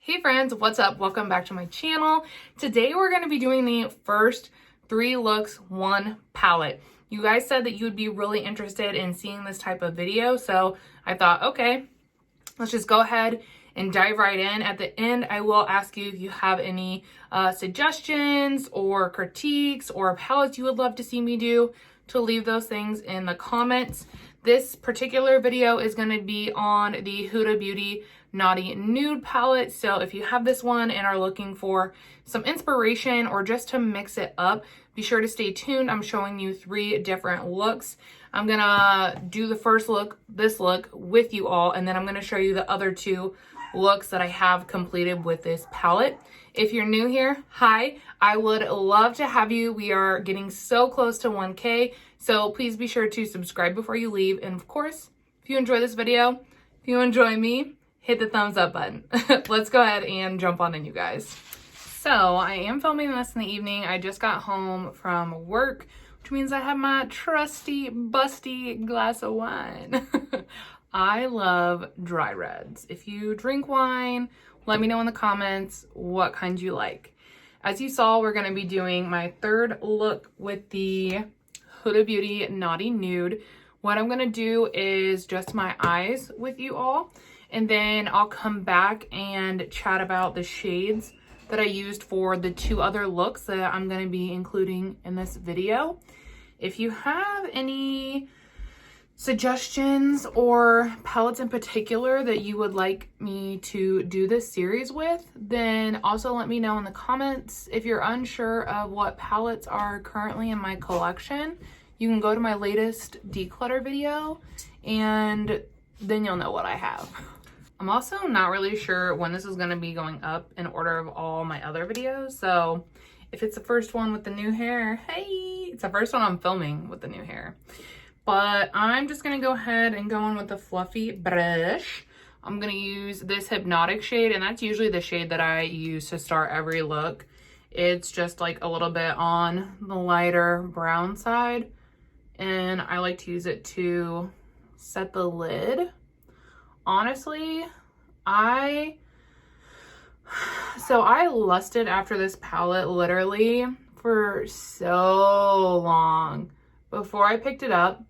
Hey friends, what's up? Welcome back to my channel. Today we're going to be doing the first 3 looks, 1 palette. You guys said that you would be really interested in seeing this type of video, so I thought, okay, let's just go ahead and dive right in. At the end, I will ask you if you have any suggestions or critiques or palettes you would love to see me do, to leave those things in the comments. This particular video is going to be on the Huda Beauty Naughty Nude palette. So if you have this one and are looking for some inspiration or just to mix it up, be sure to stay tuned. I'm showing you 3 different looks. I'm gonna do the first look, this look, with you all, and then I'm gonna show you the other 2 looks that I have completed with this palette. If you're new here, hi, I would love to have you. We are getting so close to 1K, so please be sure to subscribe before you leave. And of course, if you enjoy this video, if you enjoy me, hit the thumbs up button. Let's go ahead and jump on in, you guys. So I am filming this in the evening. I just got home from work, which means I have my trusty, busty glass of wine. I love dry reds. If you drink wine, let me know in the comments what kind you like. As you saw, we're gonna be doing my 3rd look with the Huda Beauty Naughty Nude. What I'm gonna do is just my eyes with you all, and then I'll come back and chat about the shades that I used for the 2 other looks that I'm going to be including in this video. If you have any suggestions or palettes in particular that you would like me to do this series with, then also let me know in the comments. If you're unsure of what palettes are currently in my collection, you can go to my latest declutter video and then you'll know what I have. I'm also not really sure when this is going to be going up in order of all my other videos. So if it's the first one with the new hair, hey, it's the first one I'm filming with the new hair. But I'm just going to go ahead and go in with the fluffy brush. I'm going to use this Hypnotic shade, and that's usually the shade that I use to start every look. It's just like a little bit on the lighter brown side, and I like to use it to set the lid. Honestly, I lusted after this palette literally for so long before I picked it up,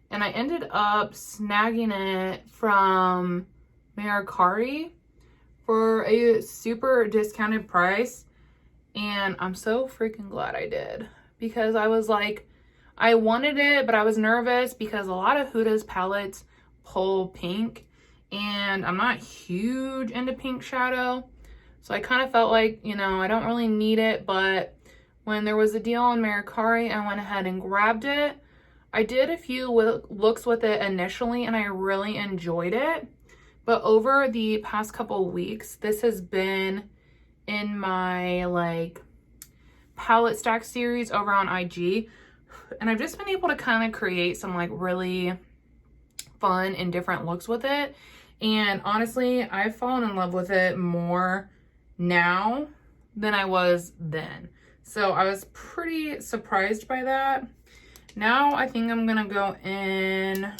and I ended up snagging it from Mercari for a super discounted price, and I'm so freaking glad I did, because I was like, I wanted it, but I was nervous because a lot of Huda's palettes pull pink, and I'm not huge into pink shadow, so I kind of felt like, you know, I don't really need it. But when there was a deal on Mercari, I went ahead and grabbed it. I did a few looks with it initially, and I really enjoyed it. But over the past couple weeks, this has been in my like palette stack series over on IG, and I've just been able to kind of create some like really fun and different looks with it. And honestly, I've fallen in love with it more now than I was then. So I was pretty surprised by that. Now I think I'm gonna go in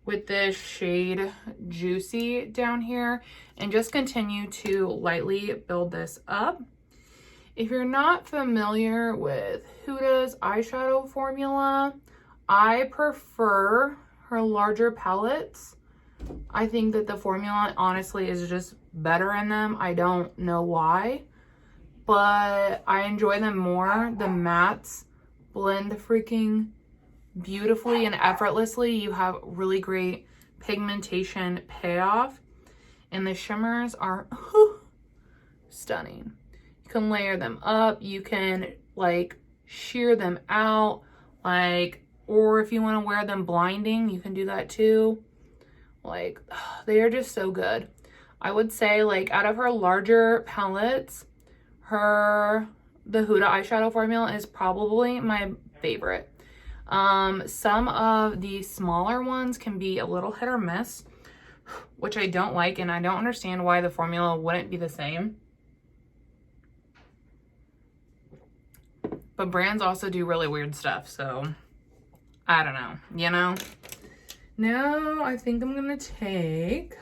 with this shade Juicy down here and just continue to lightly build this up. If you're not familiar with Huda's eyeshadow formula, I prefer her larger palettes. I think that the formula honestly is just better in them. I don't know why, but I enjoy them more. The mattes blend freaking beautifully and effortlessly. You have really great pigmentation payoff, and the shimmers are stunning. You can layer them up, you can like sheer them out, like, or if you want to wear them blinding, you can do that too. Like, they are just so good. I would say, like, out of her larger palettes, the Huda eyeshadow formula is probably my favorite. Some of the smaller ones can be a little hit or miss, which I don't like, and I don't understand why the formula wouldn't be the same. But brands also do really weird stuff, so I don't know, you know? Now I think I'm gonna take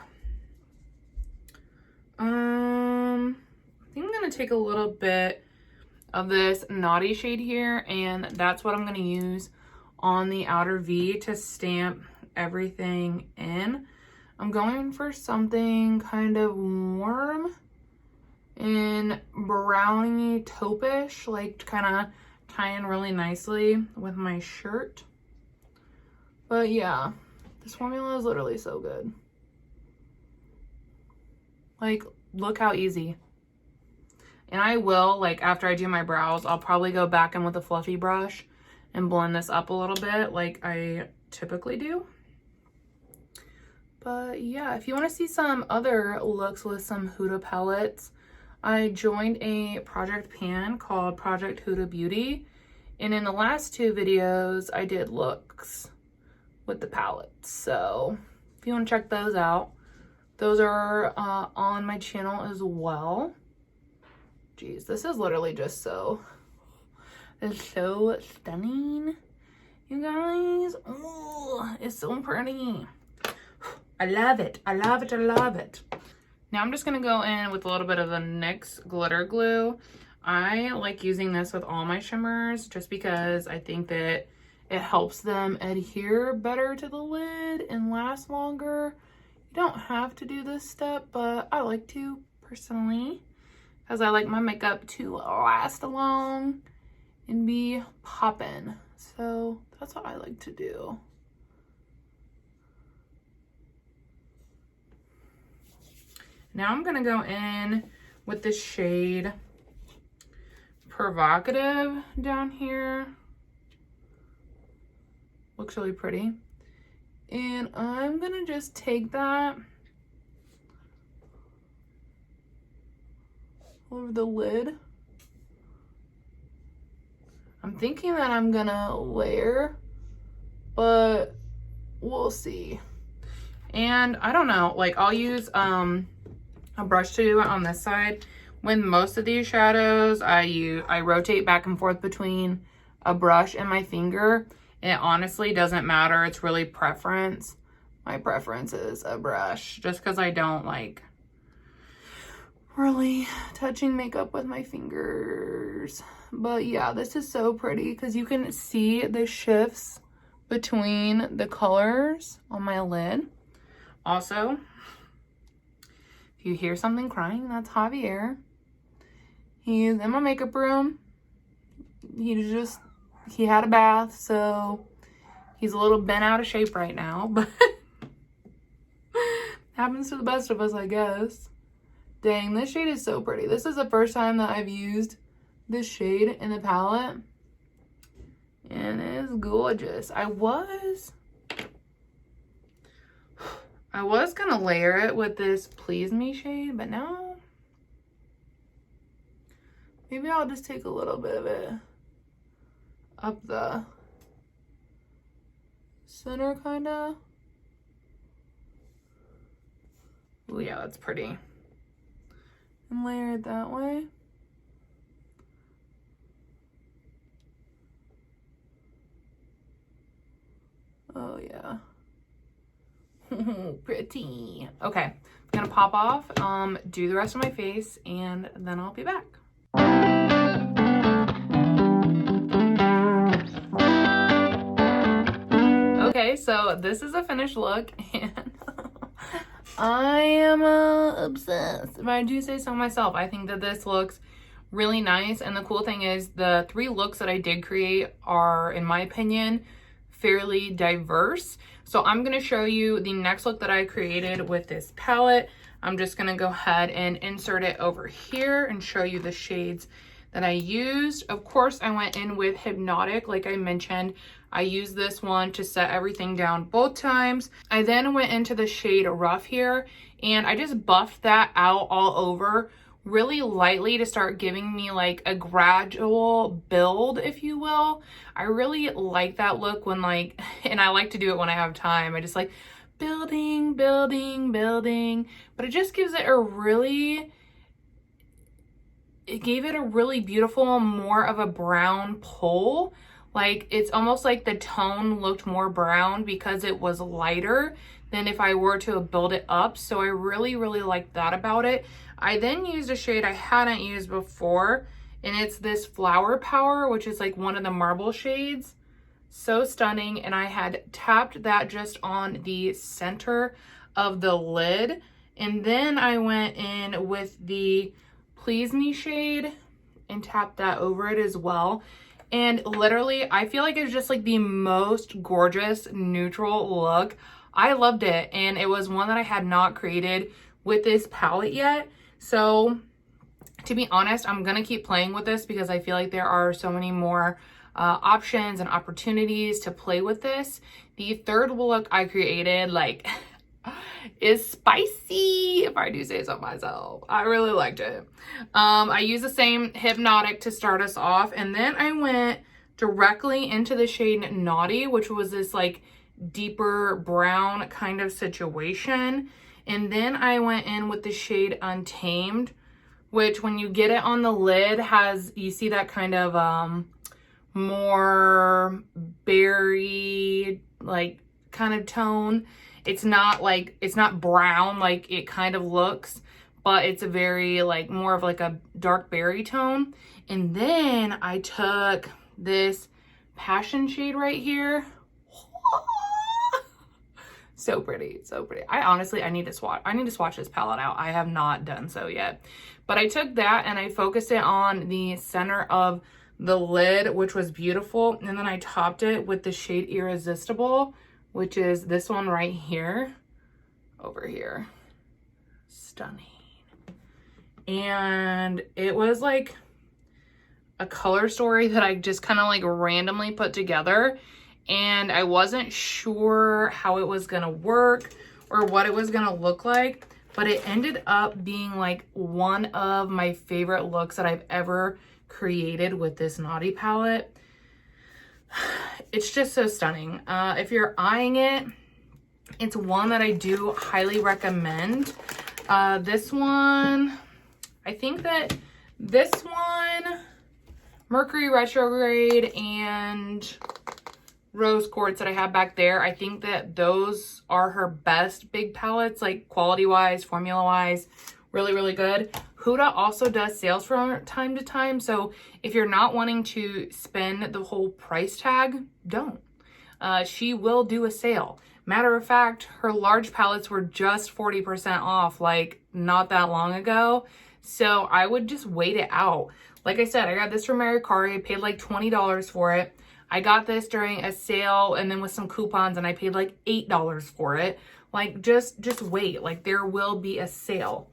going to take a little bit of this Naughty shade here, and that's what I'm going to use on the outer V to stamp everything in. I'm going for something kind of warm and browny taupe-ish, like kind of tie in really nicely with my shirt. But yeah, this formula is literally so good. Like, look how easy. And I will, like, after I do my brows, I'll probably go back in with a fluffy brush and blend this up a little bit like I typically do. But yeah, if you want to see some other looks with some Huda palettes, I joined a project pan called Project Huda Beauty. And in the last 2 videos, I did looks with the palettes. So if you want to check those out, those are on my channel as well. Jeez, this is literally just so, it's so stunning, you guys. Oh, it's so pretty. I love it. I love it. I love it. Now I'm just going to go in with a little bit of the NYX glitter glue. I like using this with all my shimmers just because I think that it helps them adhere better to the lid and last longer. You don't have to do this step, but I like to personally because I like my makeup to last long and be poppin'. So that's what I like to do. Now I'm gonna go in with the shade Provocative down here. Looks really pretty. And I'm gonna just take that over the lid. I'm thinking that I'm gonna layer, but we'll see. And I don't know, like I'll use a brush to do it on this side. When most of these shadows, I rotate back and forth between a brush and my finger. And it honestly doesn't matter. It's really preference. My preference is a brush just because I don't like really touching makeup with my fingers. But yeah, this is so pretty because you can see the shifts between the colors on my lid. Also, if you hear something crying, that's Javier. He's in my makeup room. He had a bath, so he's a little bent out of shape right now, but happens to the best of us, I guess. Dang, this shade is so pretty. This is the first time that I've used this shade in the palette, and it is gorgeous. I was gonna layer it with this Please Me shade, but now maybe I'll just take a little bit of it up the center, kinda. Oh yeah, that's pretty. And layer it that way. Oh yeah. Pretty. Okay, I'm gonna pop off, do the rest of my face, and then I'll be back. Okay, so this is a finished look, and I am obsessed. If I do say so myself, I think that this looks really nice. And the cool thing is the 3 looks that I did create are, in my opinion, fairly diverse. So I'm going to show you the next look that I created with this palette. I'm just going to go ahead and insert it over here and show you the shades that I used. Of course, I went in with Hypnotic, like I mentioned. I used this one to set everything down both times. I then went into the shade Rough here, and I just buffed that out all over really lightly to start giving me like a gradual build, if you will. I really like that look when like, and I like to do it when I have time. I just like building, building, building, but it just gives it a really, it gave it a really beautiful, more of a brown pull. Like it's almost like the tone looked more brown because it was lighter than if I were to build it up. So I really, really like that about it. I then used a shade I hadn't used before, and it's this Flower Power, which is like one of the marble shades. So stunning. And I had tapped that just on the center of the lid. And then I went in with the Please Me shade and tapped that over it as well. And literally, I feel like it's just like the most gorgeous neutral look. I loved it. And it was one that I had not created with this palette yet. So to be honest, I'm going to keep playing with this because I feel like there are so many more options and opportunities to play with this. The third look I created, like, is spicy, if I do say so myself. I really liked it. I used the same Hypnotic to start us off, and then I went directly into the shade Naughty, which was this like deeper brown kind of situation. And then I went in with the shade Untamed, which when you get it on the lid has, you see that kind of more berry like kind of tone. It's not like, it's not brown like it kind of looks, but it's a very like more of like a dark berry tone. And then I took this Passion shade right here. So pretty, so pretty. I need to swatch this palette out. I have not done so yet. But I took that and I focused it on the center of the lid, which was beautiful. And then I topped it with the shade Irresistible, which is this one right here, over here. Stunning. And it was like a color story that I just kind of like randomly put together. And I wasn't sure how it was gonna work or what it was gonna look like, but it ended up being like one of my favorite looks that I've ever created with this Naughty palette. It's just so stunning. If you're eyeing it, it's one that I do highly recommend. This one, I think that this one, Mercury Retrograde and Rose Quartz that I have back there, I think that those are her best big palettes, like quality wise, formula wise, really, really good. Huda also does sales from time to time, so if you're not wanting to spend the whole price tag, don't. She will do a sale. Matter of fact, her large palettes were just 40% off like not that long ago, so I would just wait it out. Like I said, I got this from Mercari. I paid like $20 for it. I got this during a sale and then with some coupons and I paid like $8 for it. Like just wait, like there will be a sale.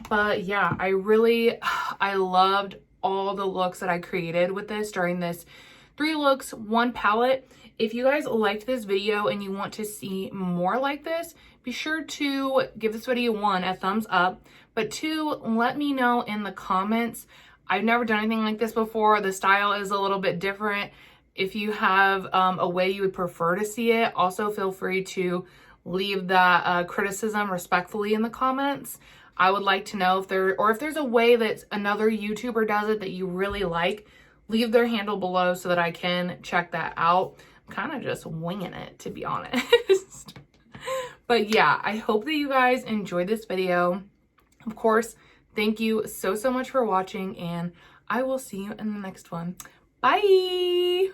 But yeah, I loved all the looks that I created with this during this 3 looks, 1 palette. If you guys liked this video and you want to see more like this, be sure to give this video 1, a thumbs up, but 2, let me know in the comments. I've never done anything like this before. The style is a little bit different. If you have a way you would prefer to see it, also feel free to leave that criticism respectfully in the comments. I would like to know if there's a way that another YouTuber does it that you really like, leave their handle below so that I can check that out. I'm kind of just winging it, to be honest. But yeah, I hope that you guys enjoyed this video. Of course, thank you so much for watching, and I will see you in the next one. Bye!